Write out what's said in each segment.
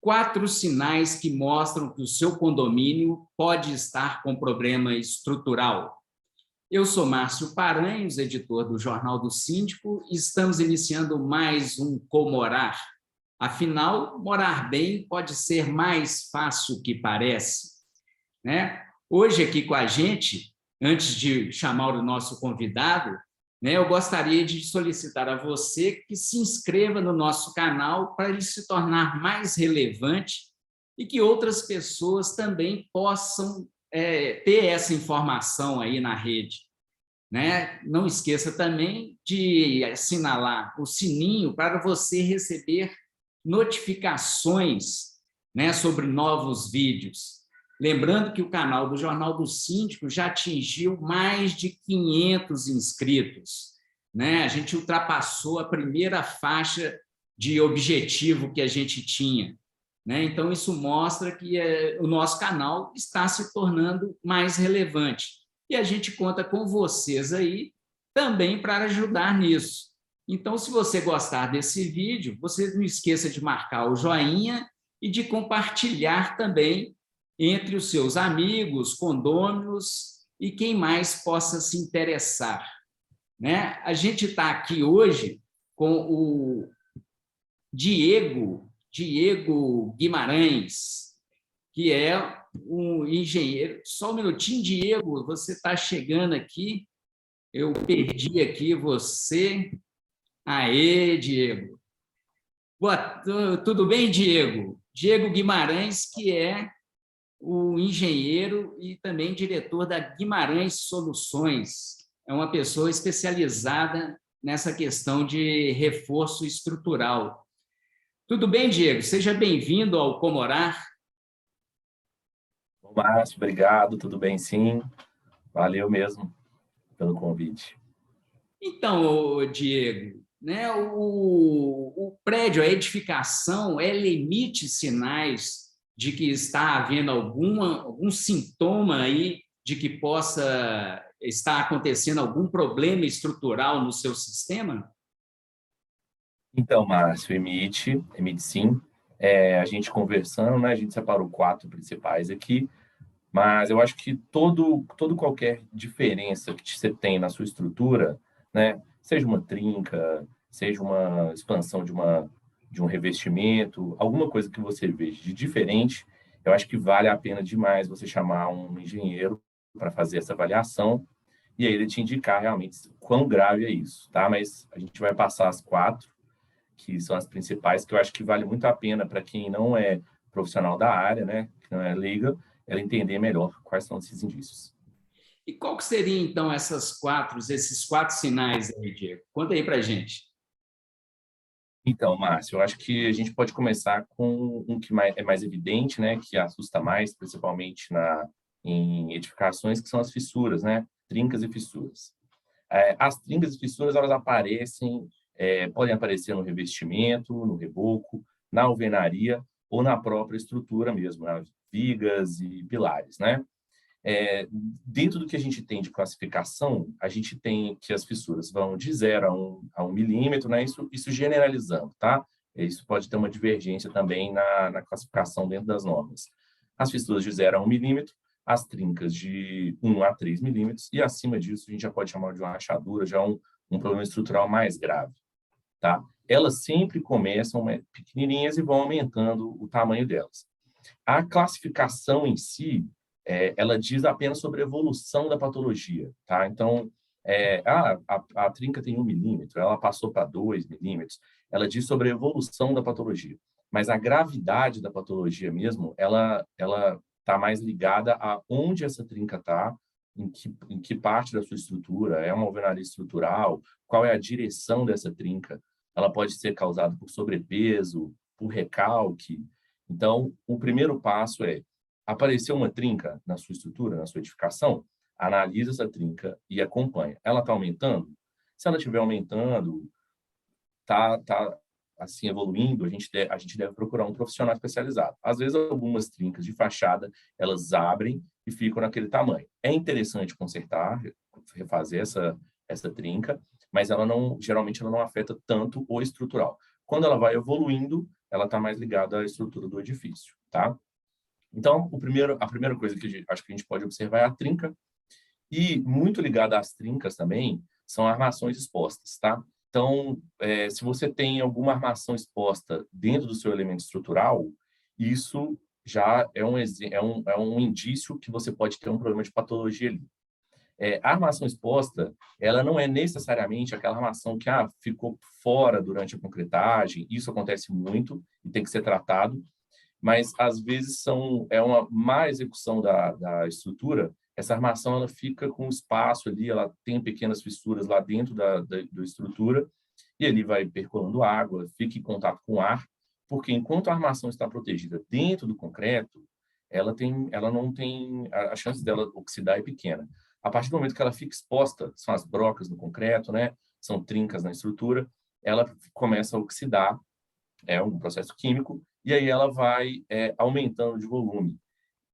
4 sinais que mostram que o seu condomínio pode estar com problema estrutural. Eu sou Márcio Paranhos, editor do Jornal do Síndico, e estamos iniciando mais um Comorar. Afinal, morar bem pode ser mais fácil que parece, né? Hoje aqui com a gente, antes de chamar o nosso convidado, né, eu gostaria de solicitar a você que se inscreva no nosso canal para ele se tornar mais relevante e que outras pessoas também possam ter essa informação aí na rede, né? Não esqueça também de assinalar o sininho para você receber notificações, né, sobre novos vídeos. Lembrando que o canal do Jornal do Síndico já atingiu mais de 500 inscritos, né? A gente ultrapassou a primeira faixa de objetivo que a gente tinha, né? Então, isso mostra que o nosso canal está se tornando mais relevante. E a gente conta com vocês aí também para ajudar nisso. Então, se você gostar desse vídeo, você não esqueça de marcar o joinha e de compartilhar também entre os seus amigos, condôminos e quem mais possa se interessar, né? A gente está aqui hoje com o Diego Guimarães, que é um engenheiro. Só um minutinho, Diego, você está chegando aqui. Eu perdi aqui você. Aê, Diego. Tudo bem, Diego? Diego Guimarães, que é o engenheiro e também diretor da Guimarães Soluções. É uma pessoa especializada nessa questão de reforço estrutural. Tudo bem, Diego? Seja bem-vindo ao Comorar. Márcio, obrigado, tudo bem, sim. Valeu mesmo pelo convite. Então, Diego, né, o prédio, a edificação, ela emite sinais de que está havendo algum sintoma aí de que possa estar acontecendo algum problema estrutural no seu sistema? Então, Márcio, emite sim. A gente conversando, né, a gente separou 4 principais aqui, mas eu acho que qualquer diferença que você tem na sua estrutura, né, seja uma trinca, seja uma expansão de um revestimento, alguma coisa que você veja de diferente, eu acho que vale a pena demais você chamar um engenheiro para fazer essa avaliação e aí ele te indicar realmente quão grave é isso, tá? Mas a gente vai passar as 4, que são as principais, que eu acho que vale muito a pena para quem não é profissional da área, né, que não é leiga, ela entender melhor quais são esses indícios. E qual que seriam, então, esses 4 sinais aí, Diego? Conta aí para a gente. Então, Márcio, eu acho que a gente pode começar com um que é mais evidente, né, que assusta mais, principalmente em edificações, que são as fissuras, né, trincas e fissuras. As trincas e fissuras, elas podem aparecer no revestimento, no reboco, na alvenaria ou na própria estrutura mesmo, nas vigas e pilares, né? Dentro do que a gente tem de classificação, a gente tem que as fissuras vão de 0 a 1 milímetro, né? Isso generalizando, tá? Isso pode ter uma divergência também na classificação dentro das normas. As fissuras de 0 a 1 milímetro, as trincas de 1 a 3 milímetros, e acima disso a gente já pode chamar de uma rachadura, já um problema estrutural mais grave, tá? Elas sempre começam pequenininhas e vão aumentando o tamanho delas. A classificação em si, ela diz apenas sobre a evolução da patologia, tá? Então, a trinca tem 1 milímetro, ela passou para 2 milímetros, ela diz sobre a evolução da patologia. Mas a gravidade da patologia mesmo, ela está mais ligada a onde essa trinca está, em que parte da sua estrutura, é uma alvenaria estrutural, qual é a direção dessa trinca. Ela pode ser causada por sobrepeso, por recalque. Então, o primeiro passo é apareceu uma trinca na sua estrutura, na sua edificação, analisa essa trinca e acompanha. Ela está aumentando? Se ela estiver aumentando, tá assim evoluindo, a gente deve procurar um profissional especializado. Às vezes, algumas trincas de fachada, elas abrem e ficam naquele tamanho. É interessante consertar, refazer essa trinca, mas geralmente ela não afeta tanto o estrutural. Quando ela vai evoluindo, ela está mais ligada à estrutura do edifício, tá? Então, a primeira coisa que acho que a gente pode observar é a trinca, e muito ligada às trincas também são armações expostas, tá? Então, se você tem alguma armação exposta dentro do seu elemento estrutural, isso já é um indício que você pode ter um problema de patologia ali. A armação exposta, ela não é necessariamente aquela armação que ficou fora durante a concretagem, isso acontece muito e tem que ser tratado, mas às vezes é uma má execução da estrutura. Essa armação ela fica com espaço ali, ela tem pequenas fissuras lá dentro da estrutura, e ali vai percolando água, fica em contato com o ar, porque enquanto a armação está protegida dentro do concreto, ela não tem, a chance dela oxidar é pequena. A partir do momento que ela fica exposta, são as brocas no concreto, né? São trincas na estrutura, ela começa a oxidar, é um processo químico, e aí ela vai aumentando de volume.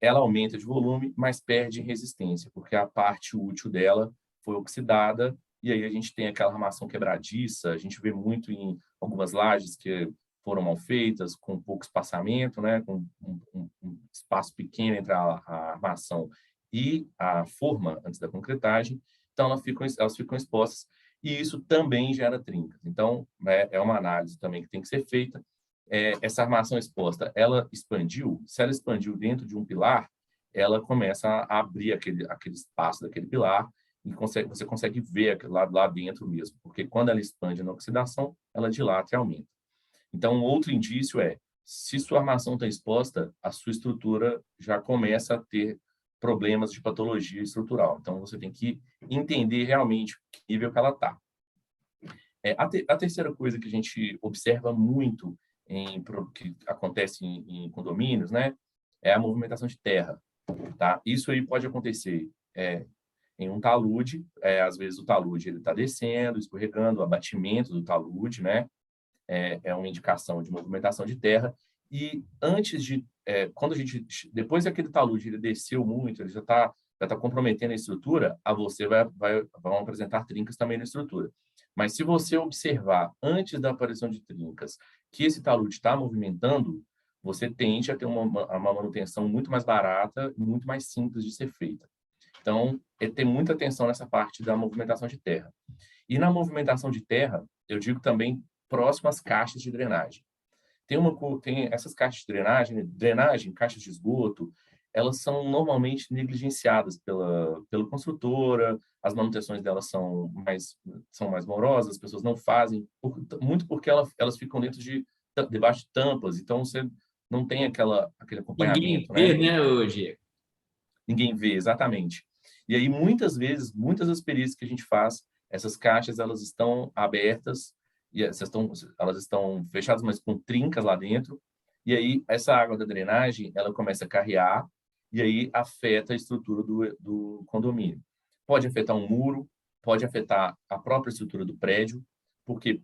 Ela aumenta de volume, mas perde em resistência, porque a parte útil dela foi oxidada, e aí a gente tem aquela armação quebradiça, a gente vê muito em algumas lajes que foram mal feitas, com pouco espaçamento, né? Com um espaço pequeno entre a armação e a forma antes da concretagem, então elas ficam expostas, e isso também gera trincas. Então, é uma análise também que tem que ser feita. Essa armação exposta, ela expandiu? Se ela expandiu dentro de um pilar, ela começa a abrir aquele espaço daquele pilar e você consegue ver lá dentro mesmo, porque quando ela expande na oxidação, ela dilata e aumenta. Então, outro indício se sua armação está exposta, a sua estrutura já começa a ter problemas de patologia estrutural. Então, você tem que entender realmente que nível que ela está. A terceira coisa que a gente observa muito que acontece em condomínios, né, é a movimentação de terra, tá? Isso aí pode acontecer em um talude, às vezes o talude ele está descendo, escorregando, o abatimento do talude, né, é uma indicação de movimentação de terra. E depois que aquele talude ele desceu muito, ele já está comprometendo a estrutura, você vão apresentar trincas também na estrutura. Mas se você observar antes da aparição de trincas que esse talude está movimentando, você tende a ter uma manutenção muito mais barata e muito mais simples de ser feita. Então, ter muita atenção nessa parte da movimentação de terra. E na movimentação de terra, eu digo também próximo às caixas de drenagem. Tem essas caixas de drenagem, caixas de esgoto, elas são normalmente negligenciadas pela construtora, as manutenções delas são mais morosas, as pessoas não fazem, muito porque elas ficam debaixo de tampas, então você não tem aquele Ninguém acompanhamento, vê, né? né, hoje? Ninguém vê, exatamente. E aí, muitas vezes, muitas das perícias que a gente faz, essas caixas, elas estão abertas, e elas estão fechadas, mas com trincas lá dentro, e aí essa água da drenagem, ela começa a carrear, e aí afeta a estrutura do condomínio. Pode afetar um muro, pode afetar a própria estrutura do prédio, porque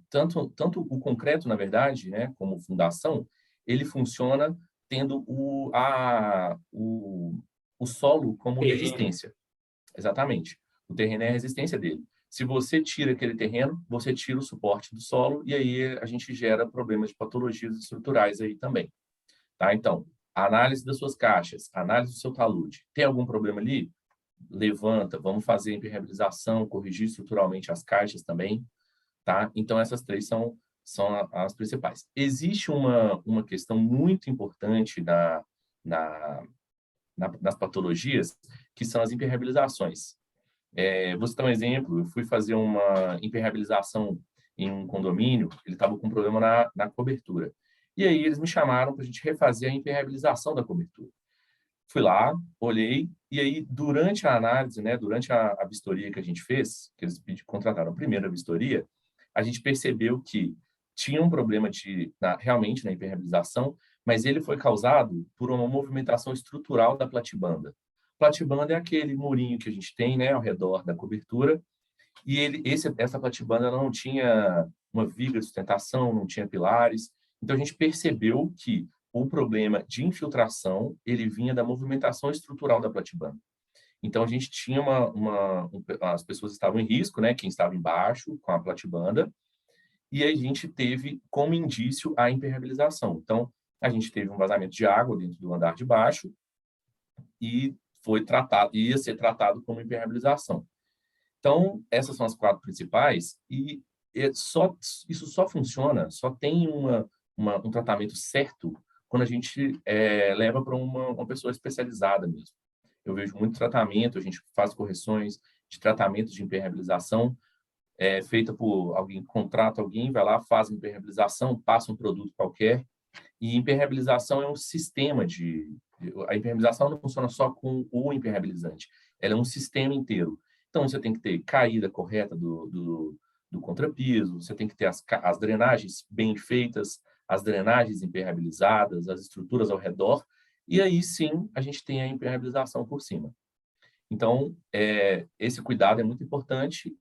tanto o concreto, na verdade, né, como fundação, ele funciona tendo o solo como resistência. Exatamente. O terreno é a resistência dele. Se você tira aquele terreno, você tira o suporte do solo e aí a gente gera problemas de patologias estruturais aí também. Tá? Então, a análise das suas caixas, a análise do seu talude. Tem algum problema ali? Levanta, vamos fazer impermeabilização, corrigir estruturalmente as caixas também. Tá? Então, essas três são as principais. Existe uma questão muito importante nas patologias, que são as impermeabilizações. Vou citar um exemplo, eu fui fazer uma impermeabilização em um condomínio, ele estava com um problema na cobertura. E aí eles me chamaram para a gente refazer a impermeabilização da cobertura. Fui lá, olhei, e aí durante a análise, né, durante a vistoria que a gente fez, que eles contrataram a primeira vistoria, a gente percebeu que tinha um problema realmente na impermeabilização, mas ele foi causado por uma movimentação estrutural da platibanda. Platibanda é aquele murinho que a gente tem, né, ao redor da cobertura, e essa platibanda não tinha uma viga de sustentação, não tinha pilares. Então a gente percebeu que o problema de infiltração ele vinha da movimentação estrutural da platibanda. Então a gente tinha as pessoas estavam em risco, né, quem estava embaixo com a platibanda, e a gente teve como indício a impermeabilização. Então, a gente teve um vazamento de água dentro do andar de baixo e foi tratado, ia ser tratado como impermeabilização. Então, essas são as 4 principais e isso só funciona, só tem um tratamento certo quando a gente leva para uma pessoa especializada mesmo. Eu vejo muito tratamento, a gente faz correções de tratamento de impermeabilização, feita por alguém, contrata alguém, vai lá, faz impermeabilização, passa um produto qualquer, e impermeabilização é um sistema de... A impermeabilização não funciona só com o impermeabilizante, ela é um sistema inteiro. Então, você tem que ter caída correta do contrapiso, você tem que ter as drenagens bem feitas, as drenagens impermeabilizadas, as estruturas ao redor, e aí sim a gente tem a impermeabilização por cima. Então, esse cuidado é muito importante,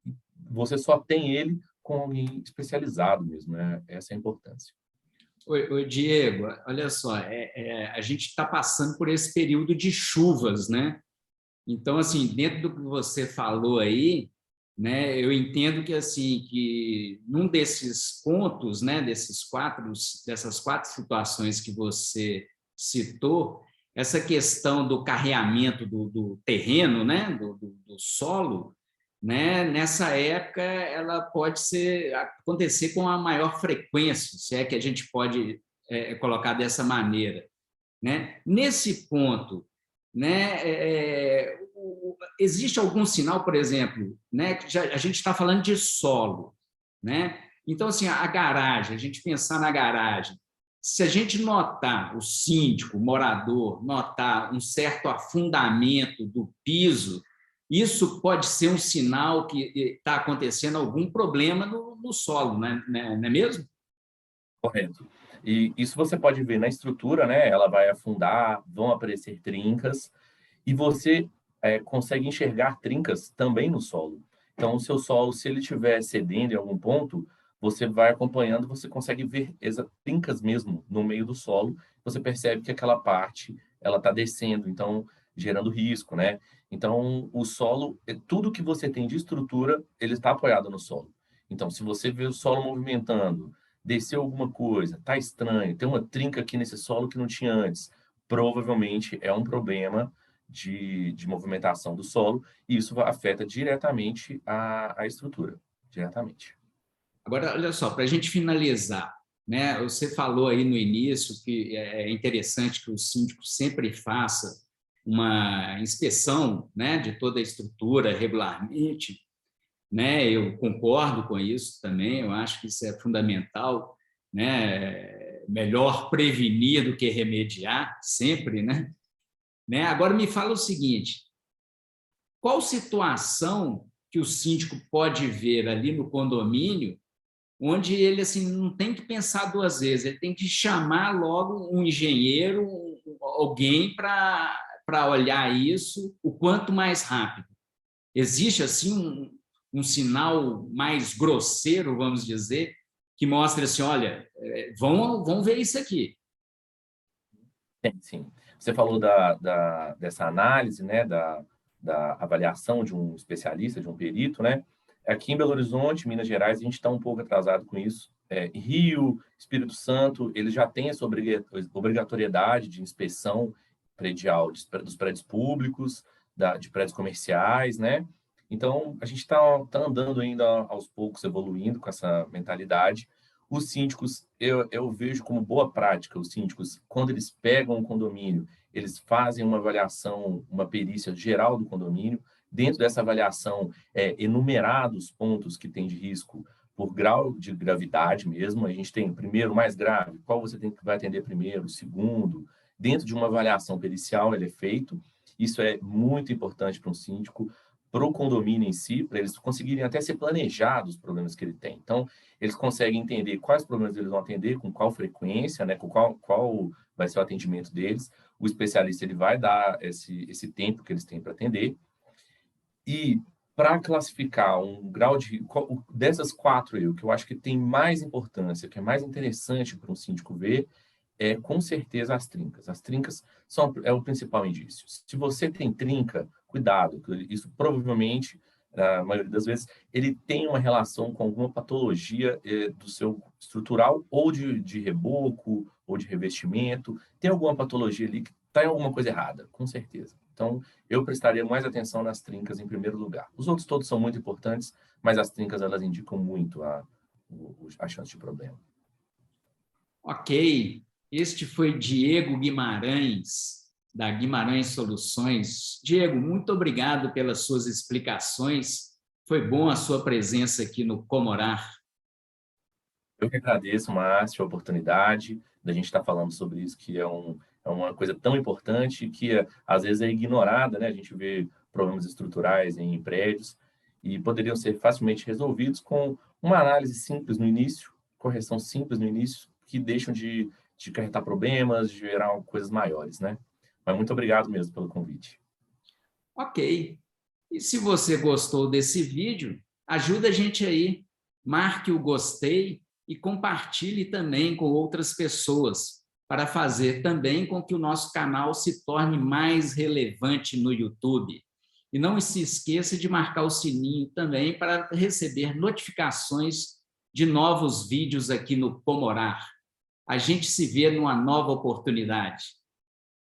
você só tem ele com alguém especializado mesmo, né? Essa é a importância. Oi, Diego, olha só, a gente está passando por esse período de chuvas, né? Então, assim, dentro do que você falou aí, né, eu entendo que assim que num desses pontos, né, dessas 4 situações que você citou, essa questão do carreamento do terreno, né, do solo, né, nessa época ela pode acontecer com a maior frequência, se é que a gente pode colocar dessa maneira, né? Nesse ponto, né, existe algum sinal, por exemplo, né, que a gente está falando de solo, né? Então, assim, a garagem, a gente pensar na garagem, se a gente notar, o síndico, o morador, notar um certo afundamento do piso, isso pode ser um sinal que está acontecendo algum problema no solo, né? Não é mesmo? Correto. E isso você pode ver na estrutura, né? Ela vai afundar, vão aparecer trincas, e você consegue enxergar trincas também no solo. Então, o seu solo, se ele estiver cedendo em algum ponto, você vai acompanhando, você consegue ver trincas mesmo no meio do solo. Você percebe que aquela parte ela está descendo, então gerando risco, né? Então, o solo, tudo que você tem de estrutura, ele está apoiado no solo. Então, se você vê o solo movimentando, desceu alguma coisa, está estranho, tem uma trinca aqui nesse solo que não tinha antes, provavelmente é um problema de movimentação do solo, e isso afeta diretamente a estrutura, diretamente. Agora, olha só, para a gente finalizar, né? Você falou aí no início que é interessante que o síndico sempre faça uma inspeção, né, de toda a estrutura regularmente, né? Eu concordo com isso também, eu acho que isso é fundamental, né? Melhor prevenir do que remediar, sempre, né? Agora me fala o seguinte: qual situação que o síndico pode ver ali no condomínio onde ele assim não tem que pensar 2 vezes, ele tem que chamar logo um engenheiro, alguém para olhar isso o quanto mais rápido? Existe assim um sinal mais grosseiro, vamos dizer, que mostra assim, olha, vão ver isso aqui. Tem, sim. Você falou dessa análise, né, da avaliação de um especialista, de um perito, né? Aqui em Belo Horizonte, Minas Gerais, a gente está um pouco atrasado com isso. Rio, Espírito Santo, eles já têm essa obrigatoriedade de inspeção predial dos prédios públicos, de prédios comerciais, né? Então, a gente está andando ainda aos poucos, evoluindo com essa mentalidade. Os síndicos, eu vejo como boa prática, os síndicos, quando eles pegam um condomínio, eles fazem uma avaliação, uma perícia geral do condomínio. Dentro dessa avaliação, enumerados pontos que tem de risco por grau de gravidade mesmo. A gente tem o primeiro, mais grave, qual você vai atender primeiro, o segundo. Dentro de uma avaliação pericial, ele é feito. Isso é muito importante para um síndico, para o condomínio em si, para eles conseguirem até se planejar dos problemas que ele tem. Então, eles conseguem entender quais problemas eles vão atender, com qual frequência, né, com qual vai ser o atendimento deles. O especialista ele vai dar esse tempo que eles têm para atender. E para classificar um grau dessas 4, que eu acho que tem mais importância, que é mais interessante para um síndico ver, com certeza as trincas. As trincas é o principal indício. Se você tem trinca, cuidado, isso provavelmente na maioria das vezes, ele tem uma relação com alguma patologia do seu estrutural, ou de reboco, ou de revestimento. Tem alguma patologia ali que está em alguma coisa errada, com certeza. Então, eu prestaria mais atenção nas trincas em primeiro lugar. Os outros todos são muito importantes, mas as trincas, elas indicam muito a chance de problema. Ok. Este foi Diego Guimarães, da Guimarães Soluções. Diego, muito obrigado pelas suas explicações. Foi bom a sua presença aqui no Comorar. Eu que agradeço, Márcio, a oportunidade da gente estar falando sobre isso, que é uma coisa tão importante que às vezes é ignorada, né? A gente vê problemas estruturais em prédios e poderiam ser facilmente resolvidos com uma análise simples no início, correção simples no início, que deixam de acarretar problemas, de gerar coisas maiores, né? Mas muito obrigado mesmo pelo convite. Ok. E se você gostou desse vídeo, ajuda a gente aí. Marque o gostei e compartilhe também com outras pessoas, para fazer também com que o nosso canal se torne mais relevante no YouTube. E não se esqueça de marcar o sininho também para receber notificações de novos vídeos aqui no Comorar. A gente se vê numa nova oportunidade.